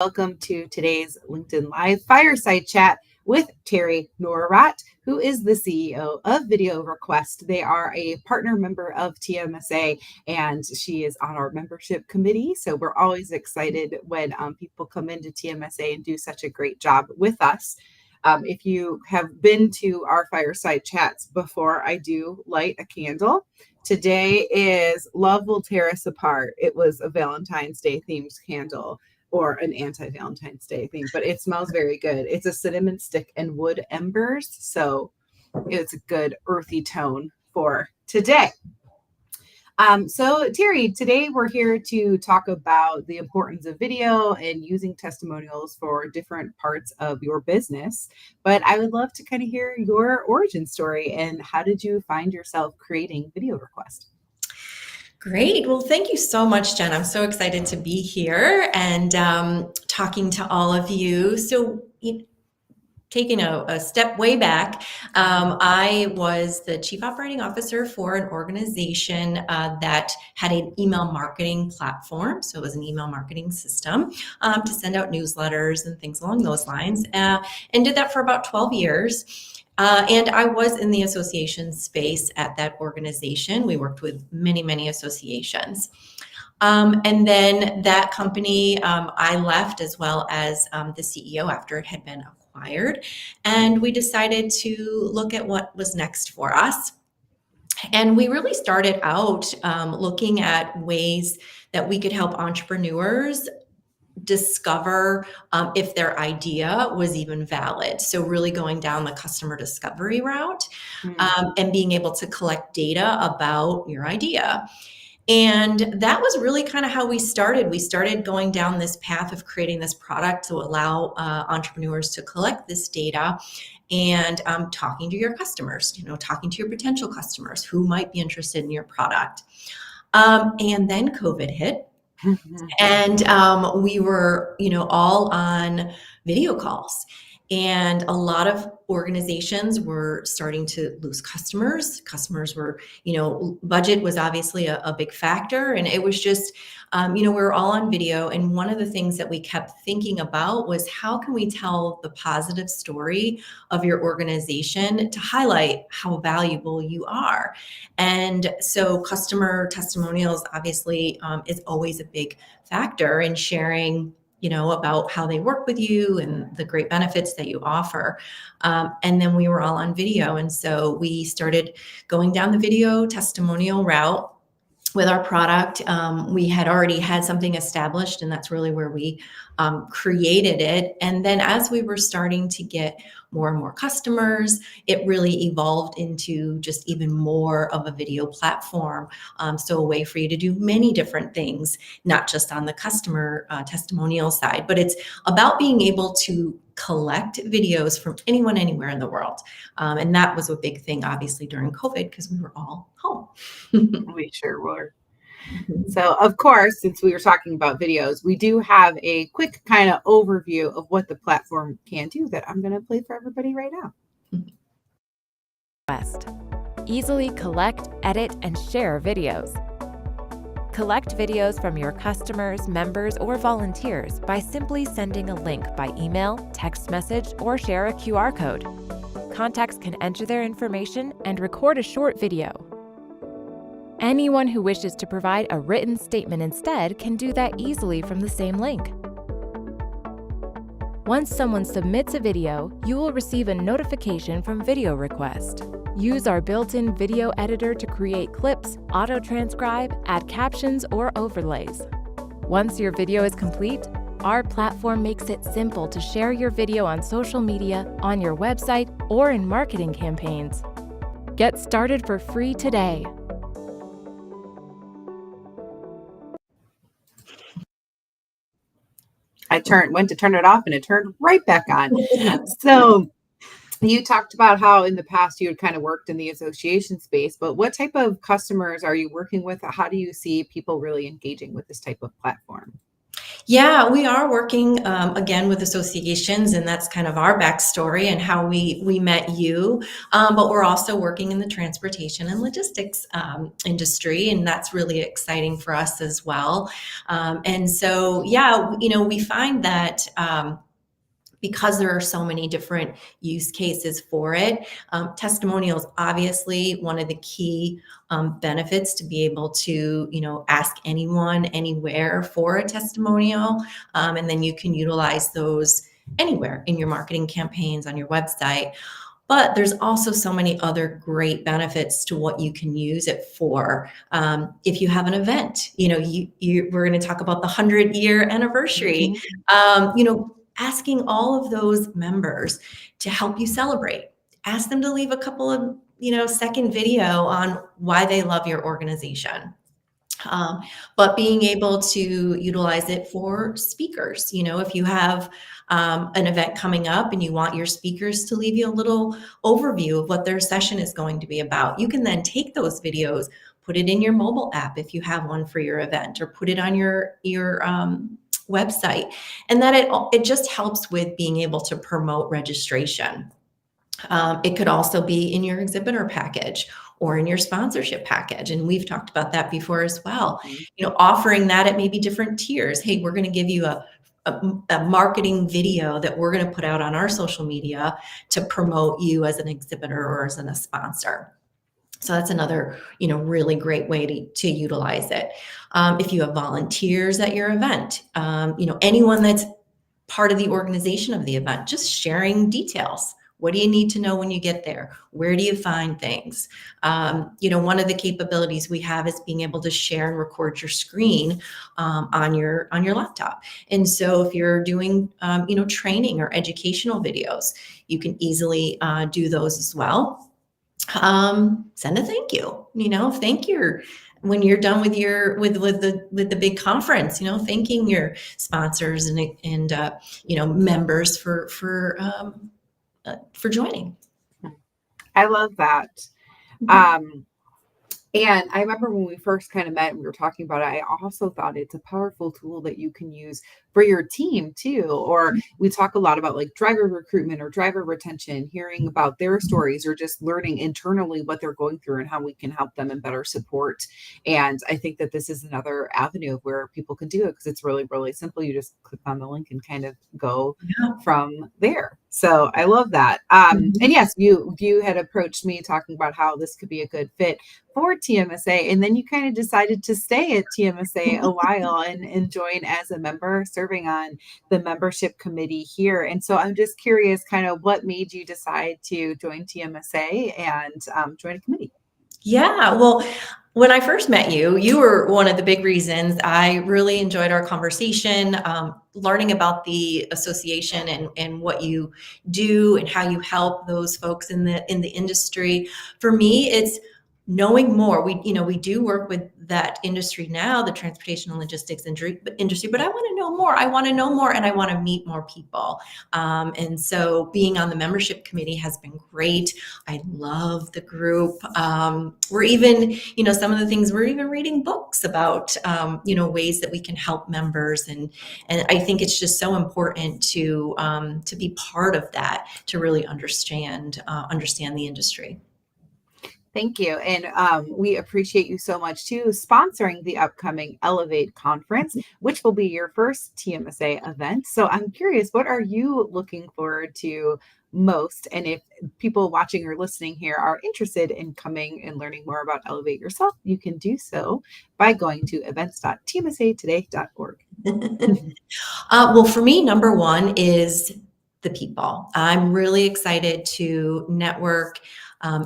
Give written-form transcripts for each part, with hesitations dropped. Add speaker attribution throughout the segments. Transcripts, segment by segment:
Speaker 1: Welcome to today's LinkedIn Live Fireside Chat with Terry Nawrot, who is the CEO of VideoRequest. They are a partner member of TMSA, and she is on our membership committee. So we're always excited when people come into TMSA and do such a great job with us. If you have been to our Fireside Chats before, I do light a candle. Today is Love Will Tear Us Apart. It was a Valentine's Day themed candle, or an anti-Valentine's Day thing, but it smells very good. It's a cinnamon stick and wood embers, so it's a good earthy tone for today. So Terry, today we're here to talk about the importance of video and using testimonials for different parts of your business. But I would love to kind of hear your origin story and how did you find yourself creating VideoRequest?
Speaker 2: Great. Well, thank you so much, Jen. I'm so excited to be here and talking to all of you. So, taking a step way back, I was the chief operating officer for an organization that had an email marketing platform. So it was an email marketing system to send out newsletters and things along those lines, and did that for about 12 years. And I was in the association space at that organization. We worked with many, many associations. And then that company, I left as well as the CEO after it had been acquired. And we decided to look at what was next for us. And we really started out looking at ways that we could help entrepreneurs discover if their idea was even valid. So really going down the customer discovery route and being able to collect data about your idea. And that was really kind of how we started. We started going down this path of creating this product to allow entrepreneurs to collect this data and talking to your customers, talking to your potential customers who might be interested in your product. And then COVID hit. And we were, all on video calls. And a lot of organizations were starting to lose customers. Customers were, budget was obviously a big factor. And it was just, we were all on video. And one of the things that we kept thinking about was how can we tell the positive story of your organization to highlight how valuable you are? And so customer testimonials obviously is always a big factor in sharing about how they work with you and the great benefits that you offer. And then we were all on video. And so we started going down the video testimonial route with our product. We had already had something established, and that's really where we created it. And then as we were starting to get more and more customers, it really evolved into just even more of a video platform. So a way for you to do many different things, not just on the customer testimonial side, but it's about being able to collect videos from anyone, anywhere in the world. And that was a big thing, obviously, during COVID, because we were all home.
Speaker 1: We sure were. So, of course, since we were talking about videos, we do have a quick kind of overview of what the platform can do that I'm going to play for everybody right now.
Speaker 3: Easily collect, edit, and share videos. Collect videos from your customers, members, or volunteers by simply sending a link by email, text message, or share a QR code. Contacts can enter their information and record a short video. Anyone who wishes to provide a written statement instead can do that easily from the same link. Once someone submits a video, you will receive a notification from VideoRequest. Use our built-in video editor to create clips, auto-transcribe, add captions, or overlays. Once your video is complete, our platform makes it simple to share your video on social media, on your website, or in marketing campaigns. Get started for free today.
Speaker 1: I went to turn it off and it turned right back on. So you talked about how in the past you had kind of worked in the association space, but what type of customers are you working with? How do you see people really engaging with this type of platform?
Speaker 2: Yeah, we are working again with associations, and that's kind of our backstory and how we met you. But we're also working in the transportation and logistics industry, and that's really exciting for us as well. And so, yeah, we find that. Because there are so many different use cases for it. Testimonials, obviously, one of the key benefits to be able to, ask anyone, anywhere for a testimonial. And then you can utilize those anywhere in your marketing campaigns, on your website. But there's also so many other great benefits to what you can use it for. If you have an event, we're going to talk about the 100-year anniversary. Asking all of those members to help you celebrate. Ask them to leave a couple of, second video on why they love your organization. But being able to utilize it for speakers, if you have an event coming up and you want your speakers to leave you a little overview of what their session is going to be about, you can then take those videos, put it in your mobile app if you have one for your event, or put it on your website, and that it just helps with being able to promote registration. It could also be in your exhibitor package or in your sponsorship package, and we've talked about that before as well. Offering that at maybe different tiers. Hey, we're going to give you a marketing video that we're going to put out on our social media to promote you as an exhibitor or as a sponsor. So that's another, really great way to utilize it. If you have volunteers at your event, anyone that's part of the organization of the event, just sharing details. What do you need to know when you get there? Where do you find things? One of the capabilities we have is being able to share and record your screen on your laptop. And so if you're doing, training or educational videos, you can easily do those as well. Send a thank you, thank your, when you're done with the big conference, thanking your sponsors and members for joining.
Speaker 1: I love that. And I remember when we first kind of met and we were talking about it, I also thought it's a powerful tool that you can use for your team too. Or we talk a lot about like driver recruitment or driver retention, hearing about their stories or just learning internally what they're going through and how we can help them and better support. And I think that this is another avenue of where people can do it because it's really, really simple. You just click on the link and kind of go from there. So I love that. And yes, you had approached me talking about how this could be a good fit for TMSA. And then you kind of decided to stay at TMSA a while and join as a member, serving on the membership committee here. And so I'm just curious kind of what made you decide to join TMSA and join a committee?
Speaker 2: Yeah, well, when I first met you, you were one of the big reasons. I really enjoyed our conversation, learning about the association and what you do and how you help those folks in the industry. For me, it's knowing more. We do work with that industry now, the transportation and logistics industry, but I want to know more. I want to know more and I want to meet more people. And so being on the membership committee has been great. I love the group. We're even, some of the things we're even reading books about, ways that we can help members. And I think it's just so important to be part of that, to really understand the industry.
Speaker 1: Thank you. And we appreciate you so much too, sponsoring the upcoming Elevate conference, which will be your first TMSA event. So I'm curious, what are you looking forward to most? And if people watching or listening here are interested in coming and learning more about Elevate yourself, you can do so by going to events.tmsatoday.org.
Speaker 2: Well, for me, number one is the people. I'm really excited to network,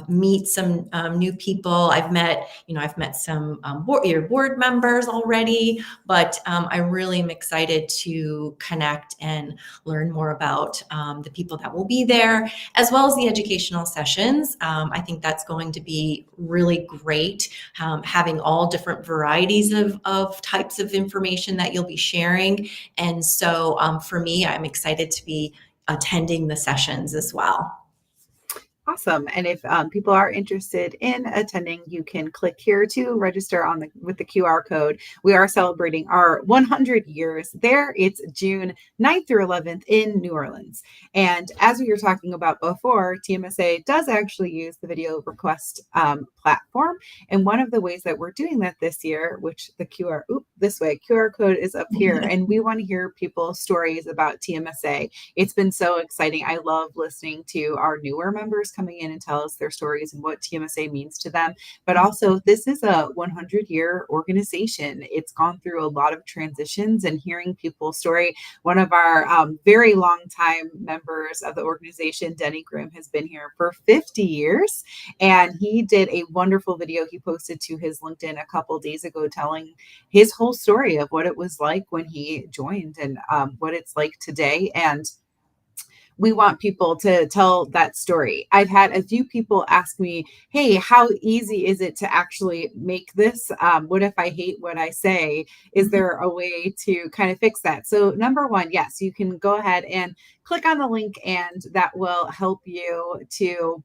Speaker 2: meet some new people. I've met some your board members already, but I really am excited to connect and learn more about the people that will be there, as well as the educational sessions. I think that's going to be really great, having all different varieties of types of information that you'll be sharing. And so for me, I'm excited to be attending the sessions as well.
Speaker 1: Awesome. And if people are interested in attending, you can click here to register with the QR code. We are celebrating our 100 years there. It's June 9th through 11th in New Orleans. And as we were talking about before, TMSA does actually use the video request platform. And one of the ways that we're doing that this year, which the QR code is up here, and we want to hear people's stories about TMSA. It's been so exciting. I love listening to our newer members coming in and tell us their stories and what TMSA means to them. But also, this is a 100-year organization. It's gone through a lot of transitions, and hearing people's story. One of our very long time members of the organization, Denny Grimm, has been here for 50 years. And he did a wonderful video he posted to his LinkedIn a couple days ago telling his whole story of what it was like when he joined and what it's like today. And we want people to tell that story. I've had a few people ask me, hey, how easy is it to actually make this? What if I hate what I say? Is there a way to kind of fix that? So number one, yes, you can go ahead and click on the link, and that will help you to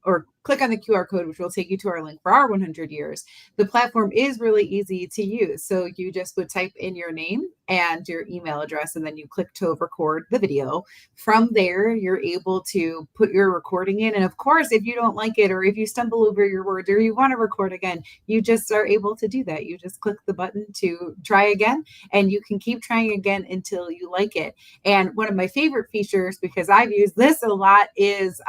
Speaker 1: or click on the QR code, which will take you to our link for our 100 years. The platform is really easy to use. So you just would type in your name and your email address, and then you click to record the video. From there, you're able to put your recording in. And of course, if you don't like it, or if you stumble over your words, or you want to record again, you just are able to do that. You just click the button to try again, and you can keep trying again until you like it. And one of my favorite features, because I've used this a lot, is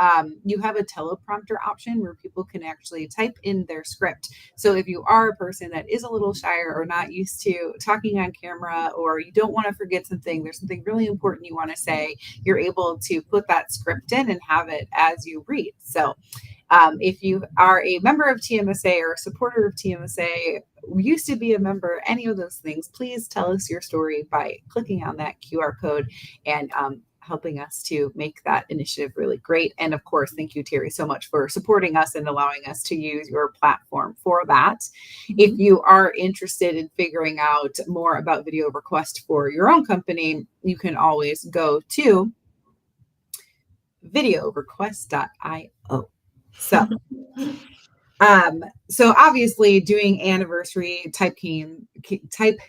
Speaker 1: you have a teleprompter option where people can actually type in their script. So if you are a person that is a little shyer or not used to talking on camera, or you don't want to forget something, there's something really important you want to say, you're able to put that script in and have it as you read. So if you are a member of TMSA or a supporter of TMSA, used to be a member, any of those things, please tell us your story by clicking on that QR code and helping us to make that initiative really great. And of course, thank you, Terry, so much for supporting us and allowing us to use your platform for that. If you are interested in figuring out more about video request for your own company, you can always go to VideoRequest.io. So obviously doing anniversary type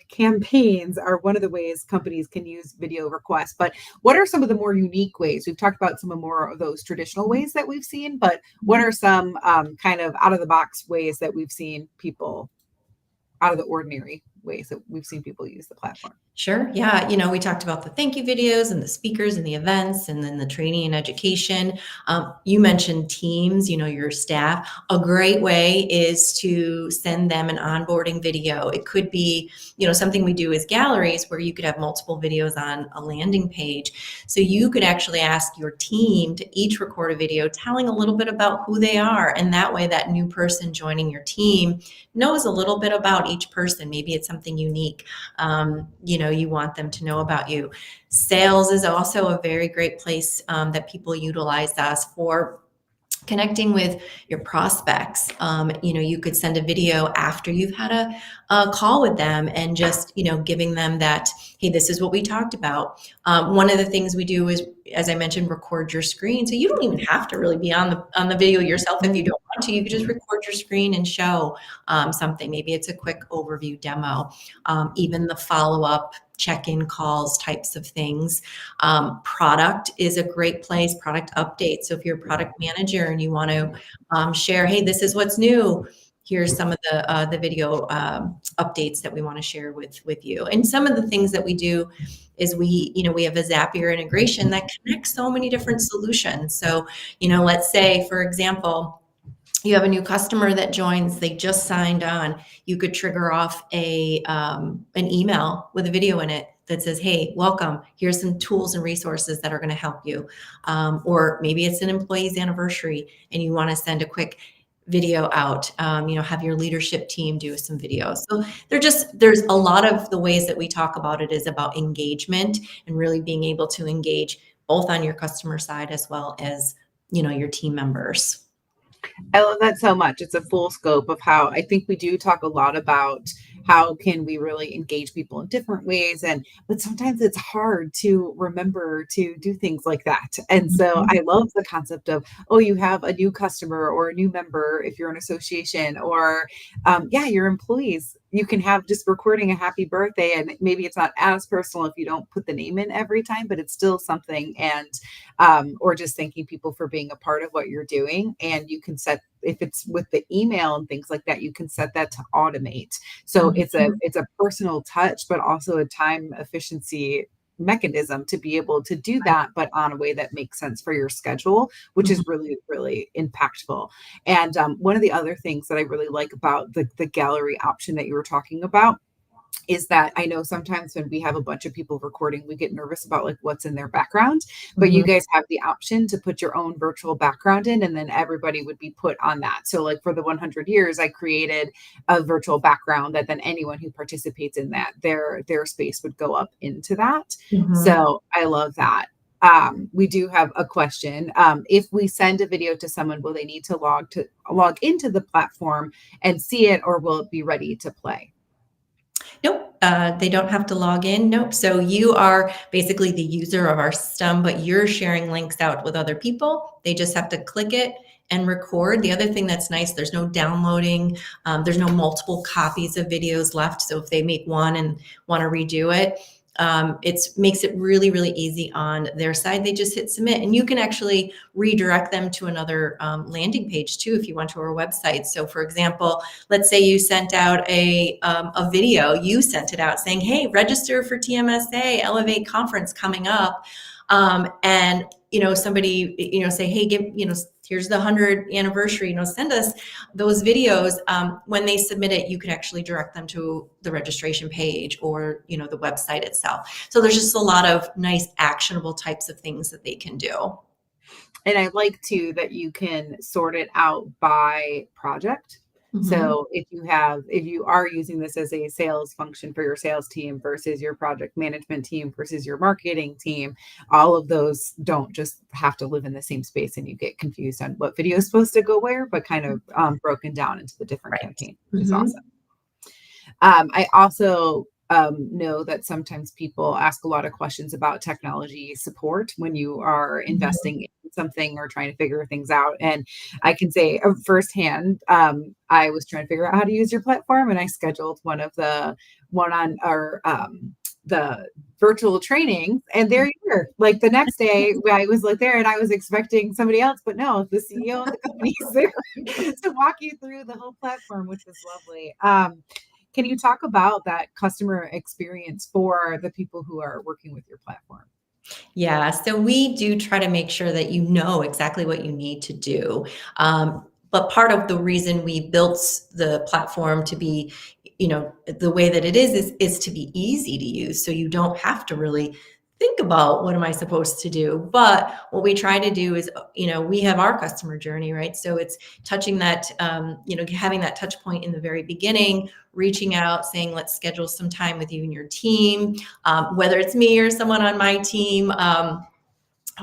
Speaker 1: campaigns are one of the ways companies can use video requests. But what are some of the more unique ways? We've talked about some of more of those traditional ways that we've seen, but what are some kind of out of the box ways that we've seen people, out of the ordinary ways that we've seen people use the platform?
Speaker 2: Sure. Yeah. We talked about the thank you videos and the speakers and the events and then the training and education. You mentioned teams, your staff. A great way is to send them an onboarding video. It could be, something we do as galleries where you could have multiple videos on a landing page. So you could actually ask your team to each record a video telling a little bit about who they are. And that way that new person joining your team knows a little bit about each person. Maybe it's something unique. You want them to know about you. Sales is also a very great place that people utilize us for connecting with your prospects. You could send a video after you've had a call with them and just, giving them that, hey, this is what we talked about. One of the things we do is, as I mentioned, record your screen. So you don't even have to really be on the video yourself if you don't want to. You could just record your screen and show something. Maybe it's a quick overview demo. Even the follow-up check-in calls types of things. Product is a great place, product updates. So if you're a product manager and you want to share, hey, this is what's new, here's some of the video updates that we want to share with you. And some of the things that we do is we have a Zapier integration that connects so many different solutions. So, let's say, for example, you have a new customer that joins, they just signed on, you could trigger off an email with a video in it that says, hey, welcome, here's some tools and resources that are going to help you. Or maybe it's an employee's anniversary and you want to send a quick video out, have your leadership team do some videos. So there's a lot of the ways that we talk about it is about engagement and really being able to engage both on your customer side as well as, your team members.
Speaker 1: I love that so much. It's a full scope of how I think we do talk a lot about how can we really engage people in different ways? But sometimes it's hard to remember to do things like that. And so I love the concept of, oh, you have a new customer or a new member if you're an association, or your employees. You can have just recording a happy birthday, and maybe it's not as personal if you don't put the name in every time, but it's still something. And or just thanking people for being a part of what you're doing. And you can set, if it's with the email and things like that, you can set that to automate. So it's a personal touch, but also a time efficiency mechanism to be able to do that, but on a way that makes sense for your schedule, which is really, really impactful. And one of the other things that I really like about the gallery option that you were talking about is that I know sometimes when we have a bunch of people recording, we get nervous about like what's in their background, but you guys have the option to put your own virtual background in, and then everybody would be put on that. So like for the 100 years, I created a virtual background that then anyone who participates in that, their space would go up into that. So I love that. We do have a question. If we send a video to someone, will they need to log into the platform and see it, or will it be ready to play?
Speaker 2: Nope, they don't have to log in. Nope. So you are basically the user of our system, but you're sharing links out with other people. They just have to click it and record. The other thing that's nice, there's no downloading. There's no multiple copies of videos left. So if they make one and want to redo it, it makes it really, really easy on their side. They just hit submit, and you can actually redirect them to another landing page too if you want to our website. So for example, let's say you sent out a video, you sent it out saying, hey, register for TMSA Elevate conference coming up. And somebody, say, hey, here's the 100th anniversary, send us those videos. When they submit it, you can actually direct them to the registration page or, the website itself. So there's just a lot of nice actionable types of things that they can do.
Speaker 1: And I like too that you can sort it out by project. So if you are using this as a sales function for your sales team versus your project management team versus your marketing team, all of those don't just have to live in the same space and you get confused on what video is supposed to go where, but kind of broken down into the different campaigns, which is awesome. I also know that sometimes people ask a lot of questions about technology support when you are investing in something or trying to figure things out. And I can say firsthand, I was trying to figure out how to use your platform, and I scheduled one on our the virtual training, and there you were. Like the next day, I was like there, and I was expecting somebody else, but no, the CEO of the company is there to walk you through the whole platform, which was lovely. Can you talk about that customer experience for the people who are working with your platform?
Speaker 2: Yeah, so we do try to make sure that you know exactly what you need to do. But part of the reason we built the platform to be, the way that it is to be easy to use. So you don't have to really think about what am I supposed to do. But what we try to do is, we have our customer journey, right? So it's touching that, having that touch point in the very beginning, reaching out, saying, let's schedule some time with you and your team, whether it's me or someone on my team.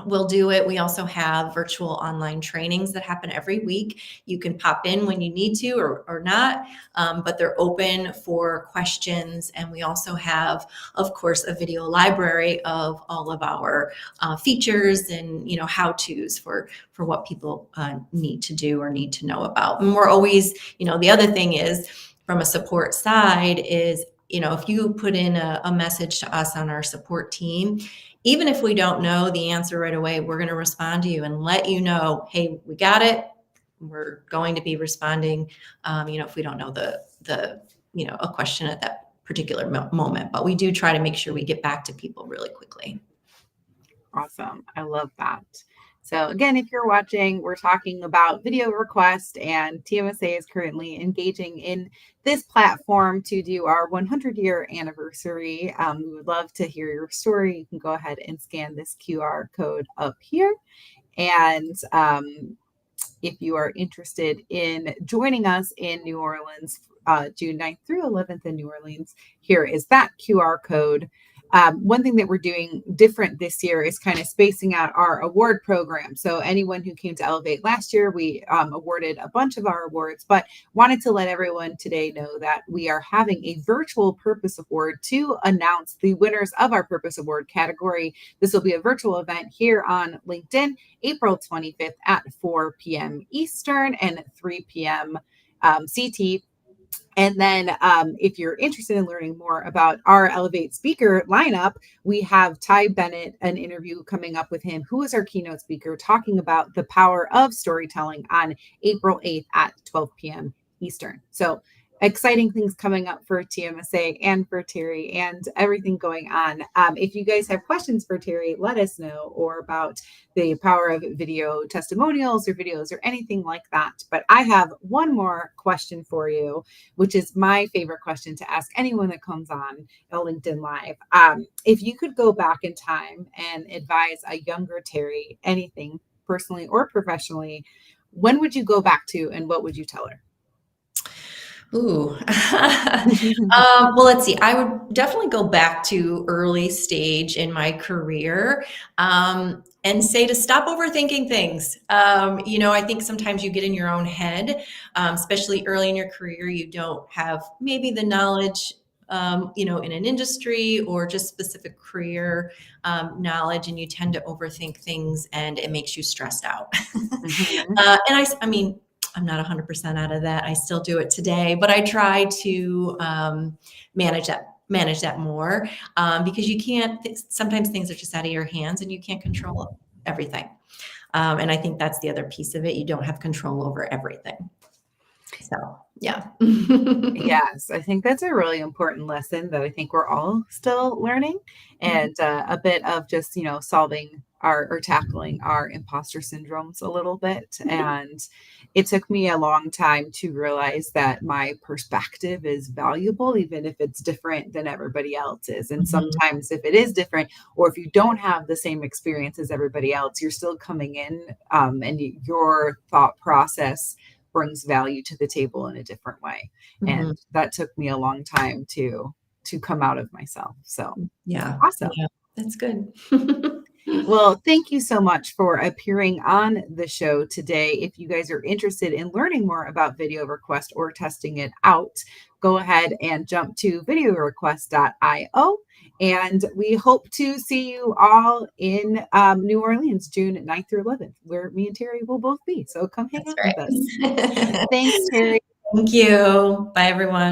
Speaker 2: We'll do it. We also have virtual online trainings that happen every week. You can pop in when you need to or not, but they're open for questions. And we also have, of course, a video library of all of our features and, how-tos for what people need to do or need to know about. And we're always, the other thing is from a support side is, if you put in a message to us on our support team, even if we don't know the answer right away, we're going to respond to you and let you know, hey, we got it. We're going to be responding, if we don't know a question at that particular moment. But we do try to make sure we get back to people really quickly.
Speaker 1: Awesome. I love that. So again, if you're watching, we're talking about VideoRequest, and TMSA is currently engaging in this platform to do our 100-year anniversary. We would love to hear your story. You can go ahead and scan this QR code up here. And if you are interested in joining us in New Orleans, June 9th through 11th in New Orleans, here is that QR code. one thing that we're doing different this year is kind of spacing out our award program. So anyone who came to Elevate last year, we awarded a bunch of our awards, but wanted to let everyone today know that we are having a virtual Purpose Award to announce the winners of our Purpose Award category. This will be a virtual event here on LinkedIn, April 25th at 4 p.m. Eastern and 3 p.m. CT. And then if you're interested in learning more about our Elevate speaker lineup, we have Ty Bennett, an interview coming up with him, who is our keynote speaker, talking about the power of storytelling on April 8th at 12 p.m. Eastern. So exciting things coming up for TMSA and for Terry and everything going on. If you guys have questions for Terry, let us know, or about the power of video testimonials or videos or anything like that. But I have one more question for you, which is my favorite question to ask anyone that comes on a LinkedIn Live. If you could go back in time and advise a younger Terry anything, personally or professionally, when would you go back to and what would you tell her?
Speaker 2: Ooh. Well, let's see. I would definitely go back to early stage in my career, and say to stop overthinking things. I think sometimes you get in your own head, especially early in your career. You don't have maybe the knowledge, in an industry or just specific career knowledge, and you tend to overthink things, and it makes you stressed out.
Speaker 1: Mhm.
Speaker 2: And I mean, I'm not 100% out of that. I still do it today, but I try to manage that more, because you can't. Sometimes things are just out of your hands, and you can't control everything. And I think that's the other piece of it. You don't have control over everything. So, yeah.
Speaker 1: Yes, I think that's a really important lesson that I think we're all still learning, and a bit of just, solving or tackling our imposter syndromes a little bit. And it took me a long time to realize that my perspective is valuable, even if it's different than everybody else's. And
Speaker 2: Mhm.
Speaker 1: sometimes if it is different, or if you don't have the same experience as everybody else, you're still coming in, your thought process brings value to the table in a different way.
Speaker 2: Mhm.
Speaker 1: And that took me a long time to come out of myself. So
Speaker 2: Yeah.
Speaker 1: awesome.
Speaker 2: Yeah. That's good.
Speaker 1: Well, thank you so much for appearing on the show today. If you guys are interested in learning more about Video Request or testing it out, go ahead and jump to VideoRequest.io. And we hope to see you all in New Orleans, June 9th through 11th, where me and Terry will both be. So come hang
Speaker 2: That's
Speaker 1: out with us.
Speaker 2: right.
Speaker 1: Thanks, Terry.
Speaker 2: Thank you. Bye, everyone.